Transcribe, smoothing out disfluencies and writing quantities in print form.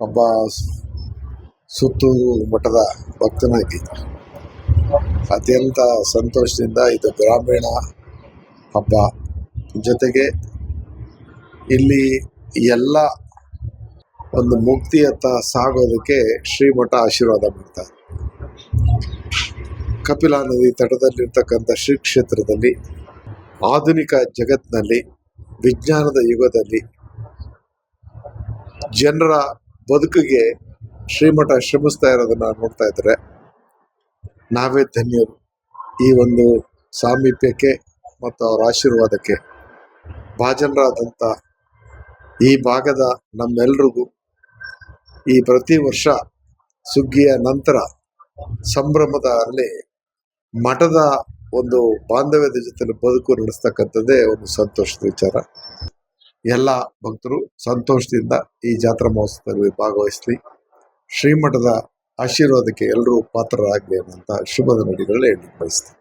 ಒಬ್ಬ ಸುತ್ತೂರು ಮಠದ ಭಕ್ತನಾಗಿ ಅತ್ಯಂತ ಸಂತೋಷದಿಂದ ಇದು ಗ್ರಾಮೀಣ ಹಬ್ಬ. ಜೊತೆಗೆ ಇಲ್ಲಿ ಎಲ್ಲ ಒಂದು ಮುಕ್ತಿಯತ್ತ ಸಾಗೋದಕ್ಕೆ ಶ್ರೀಮಠ ಆಶೀರ್ವಾದ ಮಾಡ್ತಾರೆ. ಕಪಿಲಾ ನದಿ ತಟದಲ್ಲಿರ್ತಕ್ಕಂಥ ಶ್ರೀ ಕ್ಷೇತ್ರದಲ್ಲಿ ಆಧುನಿಕ ಜಗತ್ತಿನಲ್ಲಿ ವಿಜ್ಞಾನದ ಯುಗದಲ್ಲಿ ಜನರ ಬದುಕಿಗೆ ಶ್ರೀಮಠ ಶ್ರಮಿಸ್ತಾ ಇರೋದನ್ನ ನೋಡ್ತಾ ಇದ್ರೆ ನಾವೇ ಧನ್ಯರು. ಈ ಒಂದು ಸಾಮೀಪ್ಯಕ್ಕೆ ಮತ್ತು ಅವರ ಆಶೀರ್ವಾದಕ್ಕೆ ಭಾಜನರಾದಂಥ ಈ ಭಾಗದ ನಮ್ಮೆಲ್ರಿಗೂ ಈ ಪ್ರತಿ ವರ್ಷ ಸುಗ್ಗಿಯ ನಂತರ ಸಂಭ್ರಮದಲ್ಲಿ ಮಠದ ಒಂದು ಬಾಂಧವ್ಯದ ಜೊತೆ ಬದುಕು ನಡೆಸ್ತಕ್ಕಂಥದ್ದೇ ಒಂದು ಸಂತೋಷದ ವಿಚಾರ. ಎಲ್ಲ ಭಕ್ತರು ಸಂತೋಷದಿಂದ ಈ ಜಾತ್ರಾ ಮಹೋತ್ಸವದಲ್ಲಿ ಭಾಗವಹಿಸಲಿ. ಶ್ರೀಮಠದ ಆಶೀರ್ವಾದಕ್ಕೆ ಎಲ್ಲರೂ ಪಾತ್ರರಾಗಲಿ ಅನ್ನೋಂಥ ಶುಭದ ನುಡಿಗಳನ್ನ ಹೇಳಿ ಬಯಸ್ತೀನಿ.